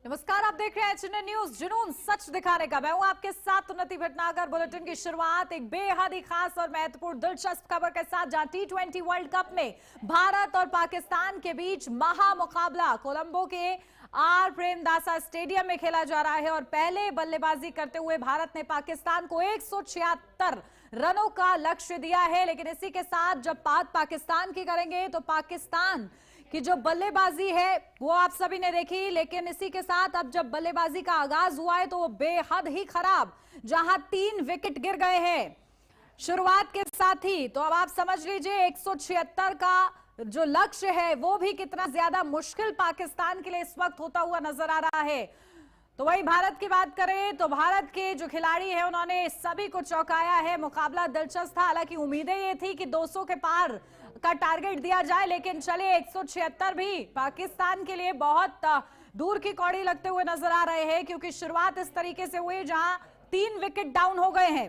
नमस्कार, आप देख रहे हैं एचएनए न्यूज, जुनून सच दिखाने का। मैं हूं आपके साथ उन्नति भटनागर। बुलेटिन की शुरुआत एक बेहद ही खास और महत्वपूर्ण दिलचस्प खबर के साथ, जहां टी20 वर्ल्ड कप में भारत और पाकिस्तान के बीच महामुकाबला कोलंबो के आर प्रेमदासा स्टेडियम में खेला जा रहा है। और पहले बल्लेबाजी करते हुए भारत ने पाकिस्तान को 176 रनों का लक्ष्य दिया है। लेकिन इसी के साथ जब बात पाकिस्तान की करेंगे तो पाकिस्तान कि जो बल्लेबाजी है वो आप सभी ने देखी, लेकिन इसी के साथ अब जब बल्लेबाजी का आगाज हुआ है तो वो बेहद ही खराब, जहां 3 विकेट गिर गए हैं शुरुआत के साथ ही। तो अब आप समझ लीजिए 176 का जो लक्ष्य है वो भी कितना ज्यादा मुश्किल पाकिस्तान के लिए इस वक्त होता हुआ नजर आ रहा है। तो वही भारत की बात करें तो भारत के जो खिलाड़ी हैं उन्होंने सभी को चौंकाया है। मुकाबला दिलचस्प था, हालांकि उम्मीदें ये थी कि 200 के पार का टारगेट दिया जाए, लेकिन चले 176 भी पाकिस्तान के लिए बहुत दूर की कौड़ी लगते हुए नजर आ रहे हैं, क्योंकि शुरुआत इस तरीके से हुई जहां 3 विकेट डाउन हो गए हैं।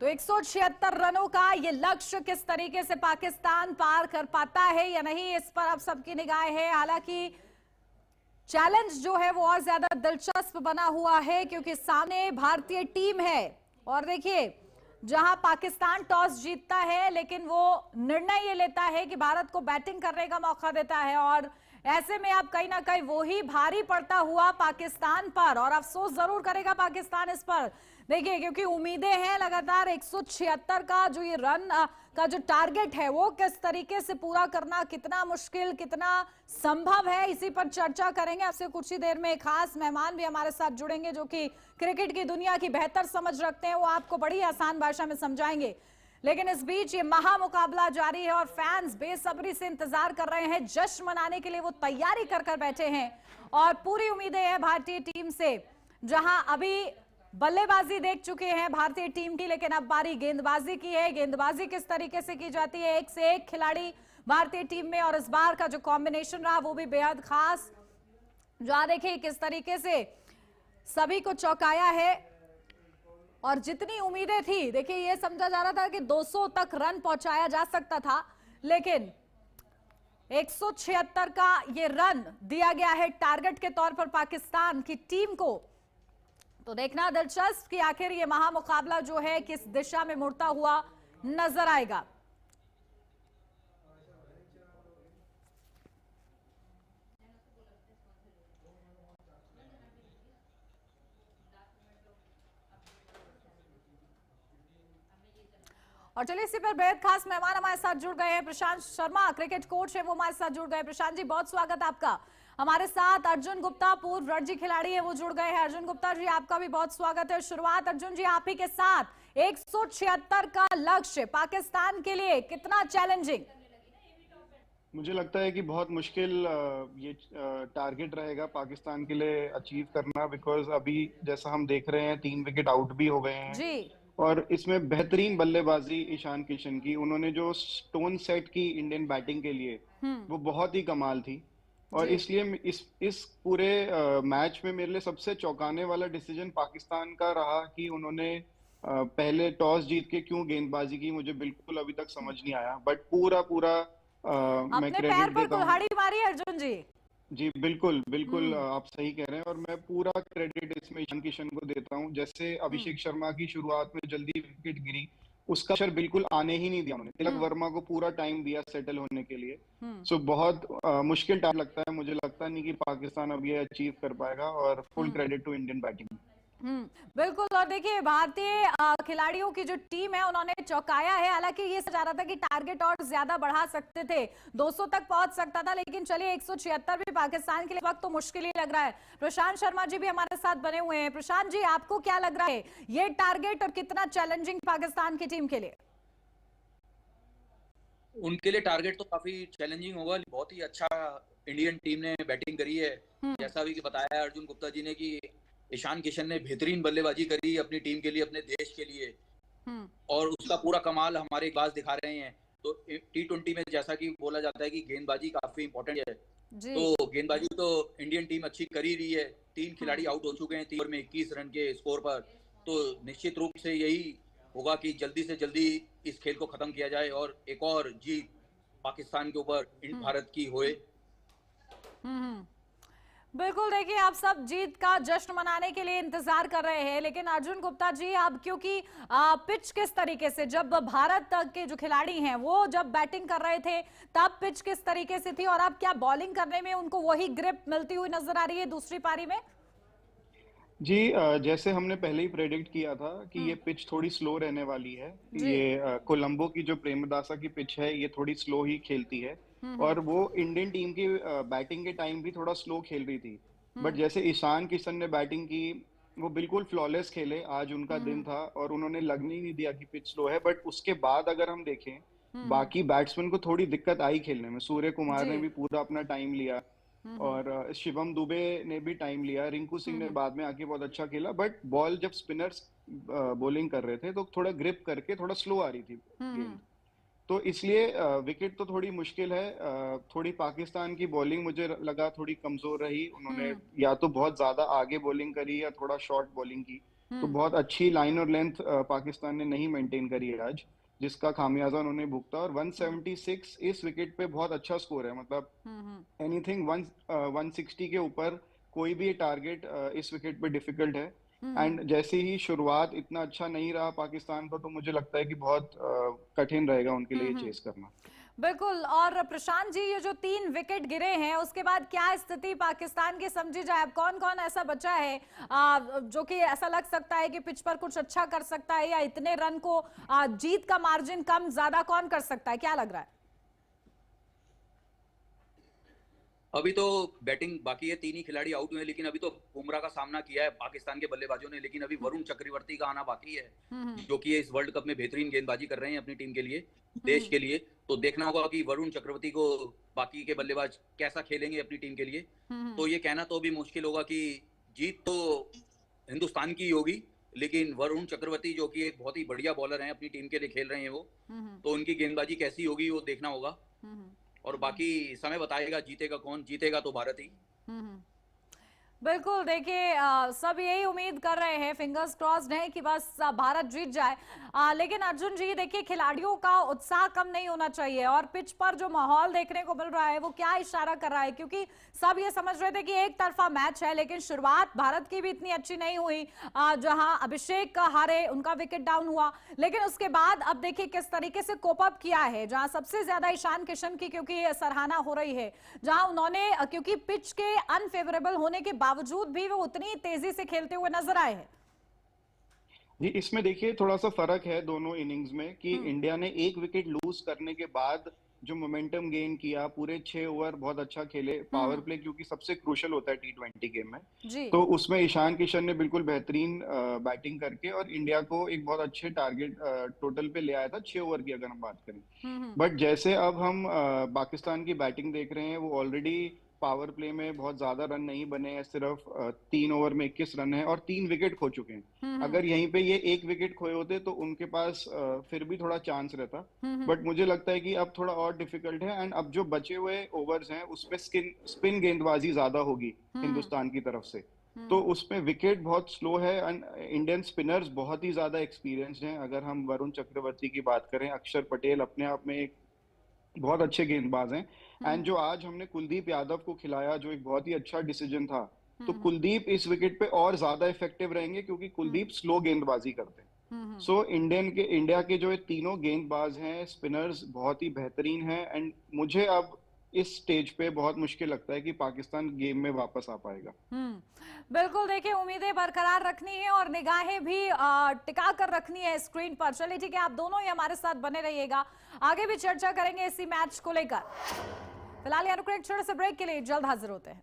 तो 176 रनों का ये लक्ष्य किस तरीके से पाकिस्तान पार कर पाता है या नहीं, इस पर अब सबकी निगाह है। हालांकि चैलेंज जो है वो और ज्यादा दिलचस्प बना हुआ है, क्योंकि सामने भारतीय टीम है। और देखिए, जहां पाकिस्तान टॉस जीतता है लेकिन वो निर्णय ये लेता है कि भारत को बैटिंग करने का मौका देता है, और ऐसे में अब कहीं ना कहीं वो ही भारी पड़ता हुआ पाकिस्तान पर, और अफसोस जरूर करेगा पाकिस्तान इस पर। देखिए, क्योंकि उम्मीदें हैं लगातार 176 का जो ये रन का जो टारगेट है वो किस तरीके से पूरा करना कितना मुश्किल, कितना संभव है, इसी पर चर्चा करेंगे। आपसे कुछ ही देर में एक खास मेहमान भी हमारे साथ जुड़ेंगे जो कि क्रिकेट की दुनिया की बेहतर समझ रखते हैं, वो आपको बड़ी आसान भाषा में समझाएंगे। लेकिन इस बीच ये महामुकाबला जारी है और फैंस बेसब्री से इंतजार कर रहे हैं, जश्न मनाने के लिए वो तैयारी कर बैठे हैं। और पूरी उम्मीदें हैं भारतीय टीम से, जहां अभी बल्लेबाजी देख चुके हैं भारतीय टीम की, लेकिन अब बारी गेंदबाजी की है। गेंदबाजी किस तरीके से की जाती है, एक से एक खिलाड़ी भारतीय टीम में, और इस बार का जो कॉम्बिनेशन रहा वो भी बेहद खास। जहां देखिए किस तरीके से सभी को चौंकाया है, और जितनी उम्मीदें थी, देखिए ये समझा जा रहा था कि 200 तक रन पहुंचाया जा सकता था, लेकिन 176 का ये रन दिया गया है टारगेट के तौर पर पाकिस्तान की टीम को। तो देखना दिलचस्प कि आखिर ये महामुकाबला जो है किस दिशा में मुड़ता हुआ नजर आएगा। और चलिए इसी पर बेहद खास मेहमान हमारे साथ जुड़ गए हैं। प्रशांत शर्मा, क्रिकेट कोच है, वो हमारे साथ जुड़ गए। प्रशांत जी, बहुत स्वागत आपका। हमारे साथ अर्जुन गुप्ता, पूर्व रणजी खिलाड़ी है, वो जुड़ गए हैं। अर्जुन गुप्ता जी, आपका भी बहुत स्वागत है। शुरुआत अर्जुन जी आप ही के साथ, 176 का लक्ष्य पाकिस्तान के लिए कितना चैलेंजिंग? मुझे लगता है कि बहुत मुश्किल ये टारगेट रहेगा पाकिस्तान के लिए अचीव करना, बिकॉज अभी जैसा हम देख रहे हैं 3 विकेट आउट भी हो गए हैं जी। और इसमें बेहतरीन बल्लेबाजी ईशान किशन की, उन्होंने जो टोन सेट की इंडियन बैटिंग के लिए वो बहुत ही कमाल थी। और इसलिए इस पूरे मैच में मेरे लिए सबसे चौंकाने वाला डिसीजन पाकिस्तान का रहा कि उन्होंने पहले टॉस जीत के क्यों गेंदबाजी की, मुझे बिल्कुल अभी तक समझ नहीं आया। बट पूरा पूरा मैं अपने पैर क्रेडिट पर देता हूँ। कुल्हाड़ी मारी अर्जुन जी। जी बिल्कुल बिल्कुल, आप सही कह रहे हैं, और मैं पूरा क्रेडिट इसमें ईशान किशन को देता हूँ। जैसे अभिषेक शर्मा की शुरुआत में जल्दी विकेट गिरी, उसका प्रेशर बिल्कुल आने ही नहीं दिया उन्होंने। तिलक वर्मा को पूरा टाइम दिया सेटल होने के लिए। सो बहुत मुश्किल टाइम लगता है, मुझे लगता नहीं कि पाकिस्तान अब ये अचीव कर पाएगा, और full credit to Indian batting. बिल्कुल। और देखिए भारतीय खिलाड़ियों की जो टीम है उन्होंने चौंकाया है। हालांकि ये सोचा रहा था कि टारगेट और ज्यादा बढ़ा सकते थे, 200 तक पहुंच सकता था, लेकिन चलिए 176 भी पाकिस्तान के लिए वक्त तो मुश्किल ही लग रहा है। प्रशांत शर्मा जी भी हमारे साथ बने हुए हैं। प्रशांत जी, आपको क्या लग रहा है ये टारगेट और कितना चैलेंजिंग पाकिस्तान की टीम के लिए? उनके लिए टारगेट तो काफी चैलेंजिंग होगा। बहुत ही अच्छा इंडियन टीम ने बैटिंग करी है, जैसा भी बताया अर्जुन गुप्ता जी ने कि ईशान किशन ने बेहतरीन बल्लेबाजी करी अपनी टीम के लिए, अपने देश के लिए, और उसका पूरा कमाल हमारे बाज दिखा रहे हैं। तो T20 में जैसा कि बोला जाता है कि गेंदबाजी काफी इंपॉर्टेंट है, तो गेंदबाजी तो इंडियन टीम अच्छी कर ही रही है। 3 खिलाड़ी आउट हो चुके हैं 3 ओवर में 21 रन के स्कोर पर। तो निश्चित रूप से यही होगा कि जल्दी से जल्दी इस खेल को खत्म किया जाए और एक और जीत पाकिस्तान के ऊपर भारत की होए। बिल्कुल, देखिए आप सब जीत का जश्न मनाने के लिए इंतजार कर रहे हैं, लेकिन अर्जुन गुप्ता जी, अब क्योंकि पिच किस तरीके से, जब भारत के जो खिलाड़ी हैं वो जब बैटिंग कर रहे थे तब पिच किस तरीके से थी, और अब क्या बॉलिंग करने में उनको वही ग्रिप मिलती हुई नजर आ रही है दूसरी पारी में? जी, जैसे हमने पहले ही प्रेडिक्ट किया था कि ये पिच थोड़ी स्लो रहने वाली है। जी। ये कोलंबो की जो प्रेमदासा की पिच है, ये थोड़ी स्लो ही खेलती है और वो इंडियन टीम की बैटिंग के टाइम भी थोड़ा स्लो खेल रही थी। बट जैसे ईशान किशन ने बैटिंग की, वो बिल्कुल फ्लॉलेस खेले। आज उनका दिन था और उन्होंने लगने ही नहीं दिया कि पिच स्लो है। बट उसके बाद अगर हम देखें, बाकी बैट्समैन को थोड़ी दिक्कत आई खेलने में। सूर्य कुमार ने जी। भी पूरा अपना टाइम लिया और शिवम दुबे ने भी टाइम लिया। रिंकू सिंह ने बाद में आके बहुत अच्छा खेला, बट बॉल जब स्पिनर्स बॉलिंग कर रहे थे तो थोड़ा ग्रिप करके थोड़ा स्लो आ रही थी गेंद। तो इसलिए विकेट तो थोड़ी मुश्किल है। थोड़ी पाकिस्तान की बॉलिंग मुझे लगा थोड़ी कमजोर रही। उन्होंने या तो बहुत ज्यादा आगे बॉलिंग करी या थोड़ा शॉर्ट बॉलिंग की। तो बहुत अच्छी लाइन और लेंथ पाकिस्तान ने नहीं मेंटेन करी है आज, जिसका खामियाजा उन्होंने भुगता। और 176 इस विकेट पे बहुत अच्छा स्कोर है। मतलब एनीथिंग 160 के ऊपर कोई भी टारगेट इस विकेट पे डिफिकल्ट है। एंड जैसे ही शुरुआत इतना अच्छा नहीं रहा पाकिस्तान का, तो मुझे लगता है कि बहुत कठिन रहेगा उनके लिए चेस करना। बिल्कुल। और प्रशांत जी, ये जो 3 विकेट गिरे हैं उसके बाद क्या स्थिति पाकिस्तान की समझी जाए? अब कौन कौन ऐसा बचा है जो कि ऐसा लग सकता है कि पिच पर कुछ अच्छा कर सकता है, या इतने रन को जीत का मार्जिन कम ज्यादा कौन कर सकता है, क्या लग रहा है? अभी तो बैटिंग बाकी है, 3 ही खिलाड़ी आउट हुए हैं, लेकिन अभी तो बुमराह का सामना किया है पाकिस्तान के बल्लेबाजों ने। लेकिन अभी वरुण चक्रवर्ती का आना बाकी है, जो कि इस वर्ल्ड कप में बेहतरीन गेंदबाजी कर रहे हैं अपनी टीम के लिए, देश के लिए। तो देखना होगा कि वरुण चक्रवर्ती को बाकी के बल्लेबाज कैसा खेलेंगे अपनी टीम के लिए। तो ये कहना तो अभी मुश्किल होगा कि जीत तो हिंदुस्तान की होगी, लेकिन वरुण चक्रवर्ती जो कि एक बहुत ही बढ़िया बॉलर हैं, अपनी टीम के लिए खेल रहे हैं वो, तो उनकी गेंदबाजी कैसी होगी वो देखना होगा। और बाकी समय बताएगा जीतेगा कौन। जीतेगा तो भारत ही। बिल्कुल, देखिए सब यही उम्मीद कर रहे हैं, फिंगर्स क्रॉस्ड है कि बस भारत जीत जाए। लेकिन अर्जुन जी, देखिए खिलाड़ियों का उत्साह कम नहीं होना चाहिए, और पिच पर जो माहौल देखने को मिल रहा है वो क्या इशारा कर रहा है? क्योंकि सब ये समझ रहे थे कि एक तरफा मैच है, लेकिन शुरुआत भारत की भी इतनी अच्छी नहीं हुई। जहां अभिषेक हारे, उनका विकेट डाउन हुआ, लेकिन उसके बाद अब देखिए किस तरीके से कोप अप किया है। जहां सबसे ज्यादा ईशान किशन की क्योंकि सराहना हो रही है, जहां उन्होंने क्योंकि पिच के अनफेवरेबल होने के बावजूद भी वो उतनी तेजी से खेलते हुए नजर आए हैं। जी, इसमें देखिए थोड़ा सा फर्क है दोनों इनिंग्स में कि इंडिया ने 1 विकेट लूज करने के बाद जो मोमेंटम गेन किया, पूरे 6 ओवर बहुत अच्छा खेले। पावर प्ले क्योंकि सबसे क्रूशियल होता है T20 गेम में, जी। तो उसमें ईशान किशन ने बिल्कुल बेहतरीन बैटिंग करके और इंडिया को एक बहुत अच्छे टारगेट टोटल पे ले आया था 6 ओवर की अगर हम बात करें। बट जैसे अब हम पाकिस्तान की बैटिंग देख रहे हैं, वो ऑलरेडी पावर प्ले में बहुत ज्यादा रन नहीं बने हैं। सिर्फ 3 ओवर में 21 रन है और 3 विकेट खो चुके हैं। अगर यहीं पे ये 1 विकेट खोए होते तो उनके पास फिर भी थोड़ा चांस रहता। बट मुझे लगता है कि अब थोड़ा और डिफिकल्ट है। एंड अब जो बचे हुए ओवर्स हैं उसमें स्पिन गेंदबाजी ज्यादा होगी हिंदुस्तान की तरफ से, तो उसमें विकेट बहुत स्लो है। एंड इंडियन स्पिनर्स बहुत ही ज्यादा एक्सपीरियंस्ड हैं। अगर हम वरुण चक्रवर्ती की बात करें, अक्षर पटेल अपने आप में एक बहुत अच्छे गेंदबाज हैं। एंड जो आज हमने कुलदीप यादव को खिलाया, जो एक बहुत ही अच्छा डिसीजन था, तो कुलदीप इस विकेट पे और ज्यादा इफेक्टिव रहेंगे क्योंकि कुलदीप स्लो गेंदबाजी करते हैं। सो इंडिया के जो ये तीनों गेंदबाज हैं, स्पिनर्स बहुत ही बेहतरीन हैं। एंड मुझे अब इस स्टेज पे बहुत मुश्किल लगता है कि पाकिस्तान गेम में वापस आ पाएगा। बिल्कुल, देखिए उम्मीदें बरकरार रखनी है और निगाहें भी टिका कर रखनी है स्क्रीन पर। चलिए ठीक है, आप दोनों ही हमारे साथ बने रहिएगा, आगे भी चर्चा करेंगे इसी मैच को लेकर। फिलहाल यहाँ रुक, एक छोटे से ब्रेक के लिए जल्द हाजिर होते हैं।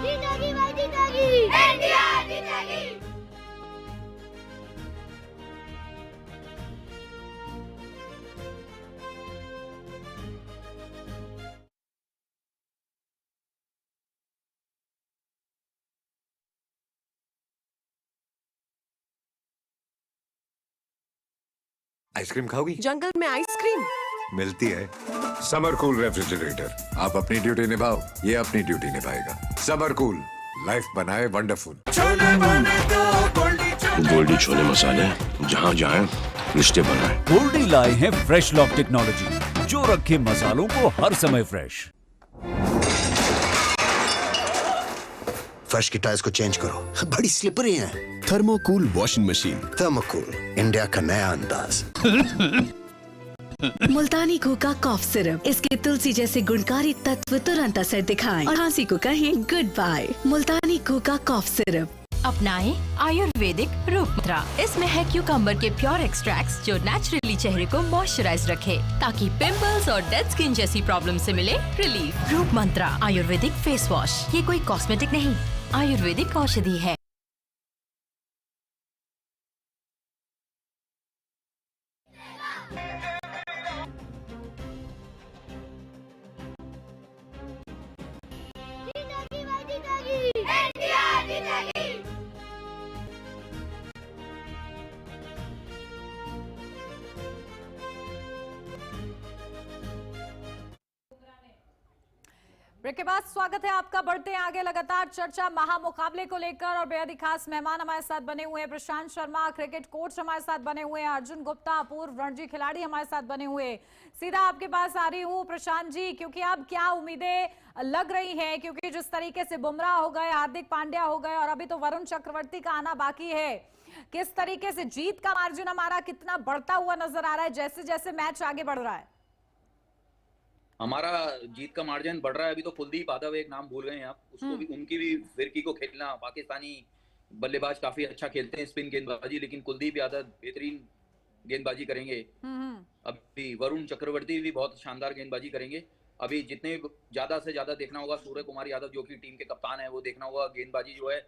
जीतेगी भाई, जीतेगी इंडिया, जीतेगी। आइसक्रीम खाओगी? जंगल में आइसक्रीम मिलती है समर कूल रेफ्रिजरेटर। आप अपनी ड्यूटी निभाओ, ये अपनी ड्यूटी निभाएगा। समर कूल, लाइफ बनाए वंडरफुल। गोल्डी छोले मसाले, जहाँ जाएं निश्चय बना है। गोल्डी लाए हैं फ्रेश लॉक टेक्नोलॉजी, जो रखे मसालों को हर समय फ्रेश। फर्श की टाइल्स को चेंज करो, बड़ी स्लिपरी हैं। थर्मोकूल वॉशिंग मशीन। थर्मोकूल, इंडिया का नया अंदाज। मुल्तानी कोका कॉफ सिरप, इसके तुलसी जैसे गुणकारी तत्व तुरंत असर दिखाएं और खांसी को कहें गुड बाय। मुल्तानी कोका कॉफ सिरप। अपनाएं आयुर्वेदिक रूप मंत्रा। इसमें है क्यूकम्बर के प्योर एक्सट्रैक्ट्स जो नेचुरली चेहरे को मॉइस्चराइज रखे, ताकि पिंपल्स और डेड स्किन जैसी प्रॉब्लम से मिले रिलीफ। रूप मंत्रा आयुर्वेदिक फेस वॉश, ये कोई कॉस्मेटिक नहीं, आयुर्वेदिक औषधि है। ब्रेक के बाद स्वागत है आपका। बढ़ते हैं आगे लगातार चर्चा महामुकाबले को लेकर और बेहद ही खास मेहमान हमारे साथ बने हुए हैं। प्रशांत शर्मा क्रिकेट कोच हमारे साथ बने हुए हैं, अर्जुन गुप्ता पूर्व रणजी खिलाड़ी हमारे साथ बने हुए। सीधा आपके पास आ रही हूँ प्रशांत जी, क्योंकि अब क्या उम्मीदें लग रही हैं, क्योंकि जिस तरीके से बुमराह हो गए, हार्दिक पांड्या हो गए और अभी तो वरुण चक्रवर्ती का आना बाकी है, किस तरीके से जीत का मार्जिन हमारा कितना बढ़ता हुआ नजर आ रहा है जैसे जैसे मैच आगे बढ़ रहा है? हमारा जीत का मार्जिन बढ़ रहा है। अभी तो कुलदीप यादव, एक नाम भूल गए हैं आप, उसको भी, उनकी भी फिरकी को खेलना। पाकिस्तानी बल्लेबाज काफी अच्छा खेलते हैं स्पिन गेंदबाजी, लेकिन कुलदीप यादव बेहतरीन गेंदबाजी करेंगे। अभी वरुण चक्रवर्ती भी बहुत शानदार गेंदबाजी करेंगे। अभी जितने ज्यादा से ज्यादा देखना होगा सूर्य कुमार यादव, जो कि टीम के कप्तान है, वो देखना होगा गेंदबाजी जो है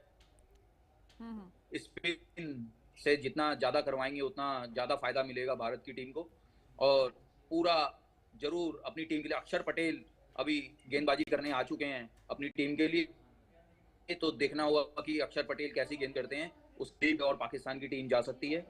स्पिन से जितना ज्यादा करवाएंगे उतना ज्यादा फायदा मिलेगा भारत की टीम को। और पूरा जरूर अपनी टीम के लिए, अक्षर पटेल अभी गेंदबाजी करने आ चुके हैं अपनी टीम के लिए, तो देखना होगा कि अक्षर पटेल कैसी गेंद करते हैं, उससे और पाकिस्तान की टीम जा सकती है।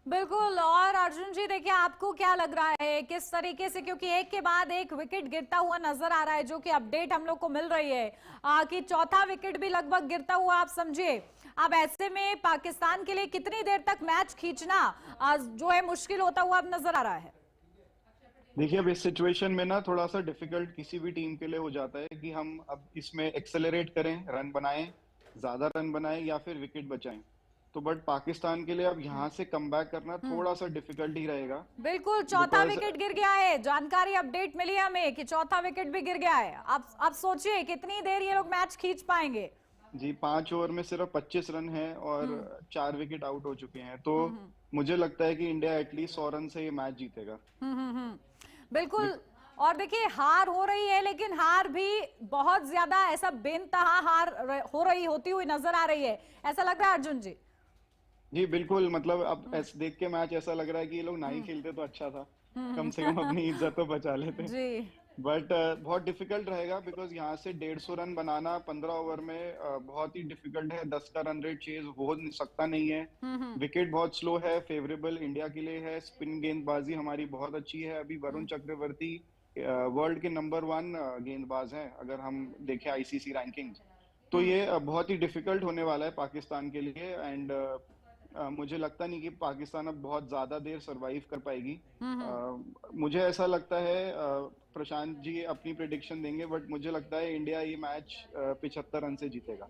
बिल्कुल। और अर्जुन जी देखिए, आपको क्या लग रहा है किस तरीके से, क्योंकि एक के बाद एक विकेट गिरता हुआ नजर आ रहा है, जो कि अपडेट हम लोग को मिल रही है कि चौथा विकेट भी लगभग गिरता हुआ आप समझिए। अब ऐसे में पाकिस्तान के लिए कितनी देर तक मैच खींचना जो है मुश्किल होता हुआ अब नजर आ रहा है? देखिए, अब इस सिचुएशन में ना थोड़ा सा डिफिकल्ट किसी भी टीम के लिए हो जाता है कि हम अब इसमें एक्सेलरेट करें, रन बनाएं, ज्यादा रन बनाएं या फिर विकेट बचाएं। तो बट पाकिस्तान के लिए अब यहाँ से कमबैक करना थोड़ा सा डिफिकल्ट ही रहेगा। बिल्कुल, चौथा विकेट गिर गया है, जानकारी अपडेट मिली हमें कि चौथा विकेट भी गिर गया है। अब सोचिए कितनी देर ये लोग मैच खींच पाएंगे। जी, 5 ओवर में सिर्फ 25 रन है और 4 विकेट आउट हो चुके हैं, तो मुझे लगता है कि इंडिया एटलीस्ट 100 रन से ये मैच जीतेगा। बिल्कुल। और देखिए, हार हो रही है, लेकिन हार भी बहुत ज्यादा ऐसा बेनतहा हार हो रही होती हुई नजर आ रही है, ऐसा लग रहा है अर्जुन जी? जी बिल्कुल, मतलब अब ऐसे देख के मैच ऐसा लग रहा है कि ये लोग ना ही खेलते तो अच्छा था, कम से कम अपनी इज्जत तो बचा लेते। जी। बट बहुत डिफिकल्ट रहेगा, बिकॉज यहाँ से 150 रन बनाना 15 ओवर में बहुत ही डिफिकल्ट है। 10 का रन रेट चेज हो सकता नहीं है। विकेट बहुत स्लो है, फेवरेबल इंडिया के लिए है। स्पिन गेंदबाजी हमारी बहुत अच्छी है। अभी वरुण चक्रवर्ती वर्ल्ड के नंबर 1 गेंदबाज हैं अगर हम देखें आईसीसी रैंकिंग, तो ये बहुत ही डिफिकल्ट होने वाला है पाकिस्तान के लिए। एंड मुझे लगता नहीं कि पाकिस्तान अब बहुत ज्यादा देर सरवाइव कर पाएगी। मुझे ऐसा लगता है, प्रशांत जी अपनी प्रेडिक्शन देंगे, बट मुझे लगता है इंडिया ये मैच 75 रन से जीतेगा।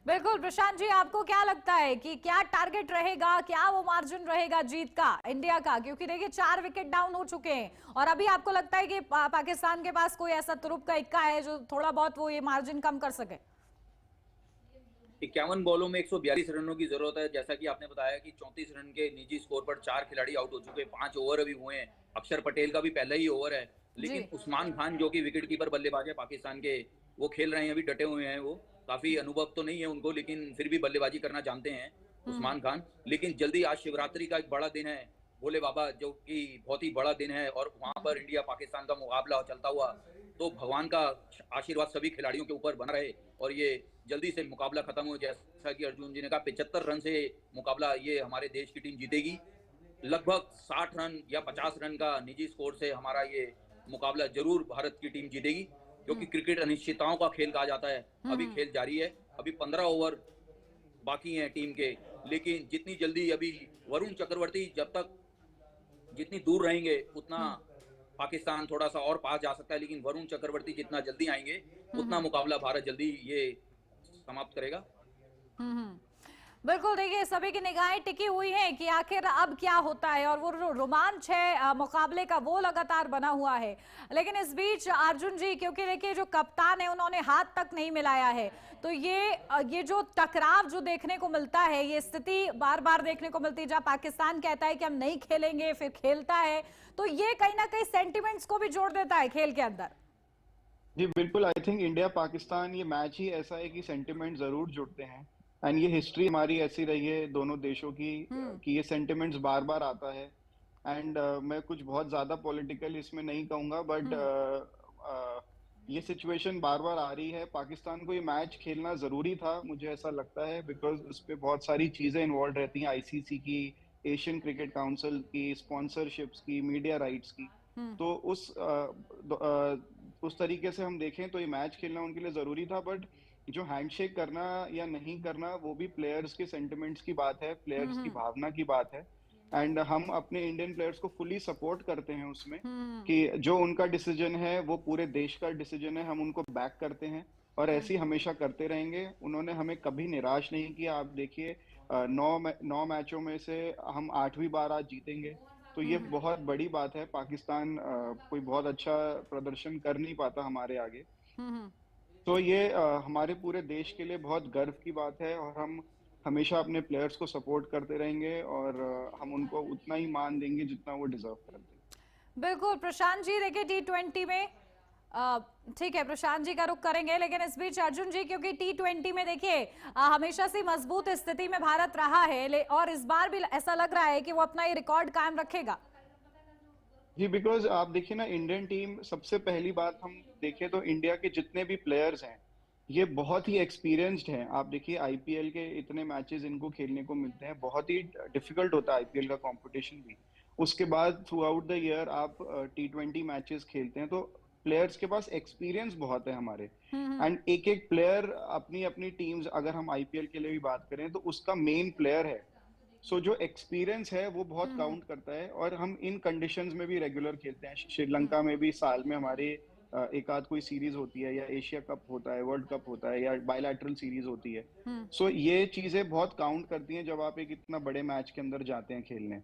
बिल्कुल। प्रशांत जी, आपको क्या लगता है कि क्या टारगेट रहेगा, क्या वो मार्जिन रहेगा जीत का इंडिया का? क्योंकि देखिए 4 विकेट डाउन हो चुके हैं और अभी आपको लगता है कि पाकिस्तान के पास कोई ऐसा तुरुप का इक्का है जो थोड़ा बहुत वो ये मार्जिन कम कर सके? 51 बॉलों में 142 रनों की जरूरत है। जैसा कि आपने बताया कि 34 रन के निजी स्कोर पर 4 खिलाड़ी आउट हो चुके हैं, 5 ओवर अभी हुए हैं। अक्षर पटेल का भी पहला ही ओवर है, लेकिन उस्मान खान जो कि विकेट कीपर बल्लेबाज है पाकिस्तान के, वो खेल रहे हैं, अभी डटे हुए हैं। वो काफी अनुभव तो नहीं है उनको, लेकिन फिर भी बल्लेबाजी करना जानते हैं उस्मान खान। लेकिन जल्दी आज शिवरात्रि का एक बड़ा दिन है, भोले बाबा, जो कि बहुत ही बड़ा दिन है, और वहां पर इंडिया पाकिस्तान का मुकाबला चलता हुआ, तो भगवान का आशीर्वाद सभी खिलाड़ियों के ऊपर बना रहे और ये जल्दी से मुकाबला खत्म हो। जैसा कि अर्जुन जी ने कहा, 75 रन से मुकाबला ये हमारे देश की टीम जीतेगी। लगभग 60 रन या 50 रन का निजी स्कोर से हमारा ये मुकाबला जरूर भारत की टीम जीतेगी, क्योंकि क्रिकेट अनिश्चितताओं का खेल कहा जाता है। अभी खेल जारी है, अभी 15 ओवर बाकी हैं टीम के, लेकिन जितनी जल्दी अभी वरुण चक्रवर्ती जब तक जितनी दूर रहेंगे उतना पाकिस्तान थोड़ा सा और पास जा सकता है, लेकिन वरुण चक्रवर्ती जितना जल्दी आएंगे उतना मुकाबला भारत जल्दी ये समाप्त करेगा। बिल्कुल, देखिए सभी की निगाहें टिकी हुई हैं कि आखिर अब क्या होता है, और वो रोमांच है मुकाबले का वो लगातार बना हुआ है। लेकिन इस बीच अर्जुन जी, क्योंकि देखिए जो कप्तान है उन्होंने हाथ तक नहीं मिलाया है, तो ये जो टकराव जो देखने को मिलता है, ये स्थिति बार बार देखने को मिलती है जहां पाकिस्तान कहता है कि हम नहीं खेलेंगे, फिर खेलता है, तो ये कहीं ना कहीं सेंटिमेंट्स को भी जोड़ देता है खेल के अंदर। जी बिल्कुल, आई थिंक इंडिया पाकिस्तान ये मैच ही ऐसा है कि सेंटिमेंट जरूर जुड़ते हैं, एंड ये हिस्ट्री हमारी ऐसी रही है दोनों देशों की कि ये सेंटिमेंट्स बार बार आता है। एंड मैं कुछ बहुत ज्यादा पॉलिटिकल इसमें नहीं कहूंगा, बट ये सिचुएशन बार बार आ रही है। पाकिस्तान को ये मैच खेलना जरूरी था, मुझे ऐसा लगता है, बिकॉज उस पर बहुत सारी चीजें इन्वॉल्व रहती हैं, आईसीसी की, एशियन क्रिकेट काउंसिल की, स्पॉन्सरशिप्स की, मीडिया राइट्स की। तो उस तरीके से हम देखें तो ये मैच खेलना उनके लिए जरूरी था, बट जो हैंडशेक करना या नहीं करना वो भी प्लेयर्स के सेंटिमेंट्स की बात है, प्लेयर्स की भावना की बात है। एंड हम अपने इंडियन प्लेयर्स को फुली सपोर्ट करते हैं उसमें कि जो उनका डिसीजन है वो पूरे देश का डिसीजन है, हम उनको बैक करते हैं और ऐसे ही हमेशा करते रहेंगे। उन्होंने हमें कभी निराश नहीं किया। आप देखिए 9 मैचों में से हम 8वीं बार आज जीतेंगे, तो ये बहुत बड़ी बात है। पाकिस्तान कोई बहुत अच्छा प्रदर्शन कर नहीं पाता हमारे आगे, तो ये हमारे पूरे देश के लिए बहुत गर्व की बात है, और हम हमेशा अपने प्लेयर्स को सपोर्ट करते रहेंगे और हम उनको उतना ही मान देंगे जितना वो डिजर्व करते हैं। बिल्कुल प्रशांत जी, देखिए T20 में ठीक है, प्रशांत जी का रुख करेंगे, लेकिन इस बीच अर्जुन जी, क्योंकि T20 में देखिए हमेशा से मजबूत स्थिति में भारत रहा है, और इस बार भी ऐसा लग रहा है कि वो अपना ये रिकॉर्ड कायम रखेगा। जी बिकॉज आप देखिए ना, इंडियन टीम, सबसे पहली बात हम देखें तो इंडिया के जितने भी प्लेयर्स हैं ये बहुत ही एक्सपीरियंस्ड हैं। आप देखिए आईपीएल के इतने मैचेस इनको खेलने को मिलते हैं, बहुत ही डिफिकल्ट होता है आईपीएल का कंपटीशन भी। उसके बाद थ्रू आउट द ईयर आप T20 मैचेस खेलते हैं, तो प्लेयर्स के पास एक्सपीरियंस बहुत है हमारे। एंड एक एक प्लेयर अपनी अपनी टीम्स, अगर हम आईपीएल के लिए भी बात करें तो उसका मेन प्लेयर है। सो जो एक्सपीरियंस है वो बहुत काउंट करता है, और हम इन कंडीशंस में भी रेगुलर खेलते हैं। श्रीलंका में भी साल में हमारे एक आध कोई सीरीज होती है, या एशिया कप होता है, वर्ल्ड कप होता है, या बायलैटरल सीरीज होती है। सो ये चीजें बहुत काउंट करती हैं जब आप एक इतना बड़े मैच के अंदर जाते हैं खेलने।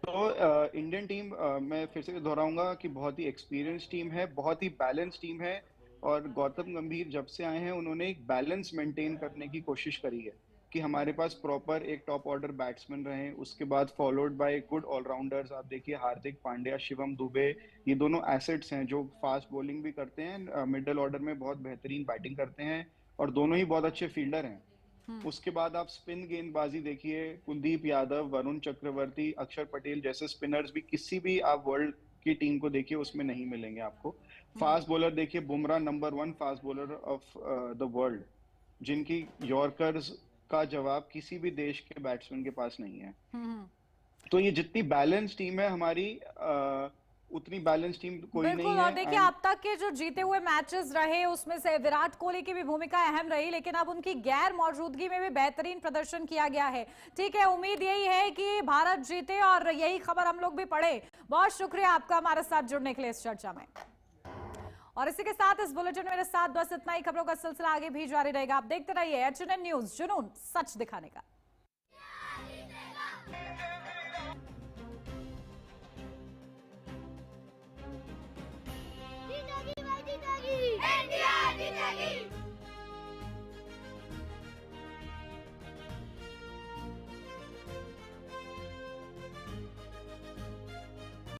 तो इंडियन टीम, मैं फिर से दोहराऊंगा कि बहुत ही एक्सपीरियंस टीम है, बहुत ही बैलेंस टीम है, और गौतम गंभीर जब से आए हैं उन्होंने एक बैलेंस मेंटेन करने की कोशिश करी है कि हमारे पास प्रॉपर एक टॉप ऑर्डर बैट्समैन रहे, उसके बाद फॉलोड बाय गुड ऑलराउंडर्स। आप देखिए हार्दिक पांड्या, शिवम दुबे, ये दोनों एसेट्स हैं जो फास्ट बॉलिंग भी करते हैं, मिडिल ऑर्डर में बहुत बेहतरीन बैटिंग करते हैं, और दोनों ही बहुत अच्छे फील्डर हैं। उसके बाद आप स्पिन गेंदबाजी देखिए, कुलदीप यादव, वरुण चक्रवर्ती, अक्षर पटेल जैसे स्पिनर्स भी किसी भी आप वर्ल्ड की टीम को देखिए उसमें नहीं मिलेंगे आपको। फास्ट बॉलर देखिए, Bumrah number 1 fast bowler of the world, जिनकी यॉर्कर्स का जवाब किसी भी देश के बैट्समैन के पास नहीं है। तो ये जितनी बैलेंस टीम है हमारी, उतनी बैलेंस टीम कोई नहीं है। और देखिए अब तक के जो जीते हुए मैचेस रहे उसमें से विराट कोहली की भी भूमिका अहम रही, लेकिन अब उनकी गैर मौजूदगी में भी बेहतरीन प्रदर्शन किया गया है। ठीक है, उम्मीद यही है कि भारत जीते और यही खबर हम लोग भी पढ़े। बहुत शुक्रिया आपका हमारे साथ जुड़ने के लिए इस चर्चा में। और इसी के साथ इस बुलेटिन में मेरे साथ बस इतना ही। खबरों का सिलसिला आगे भी जारी रहेगा। आप देखते रहिए HNN न्यूज़, जुनून सच दिखाने का।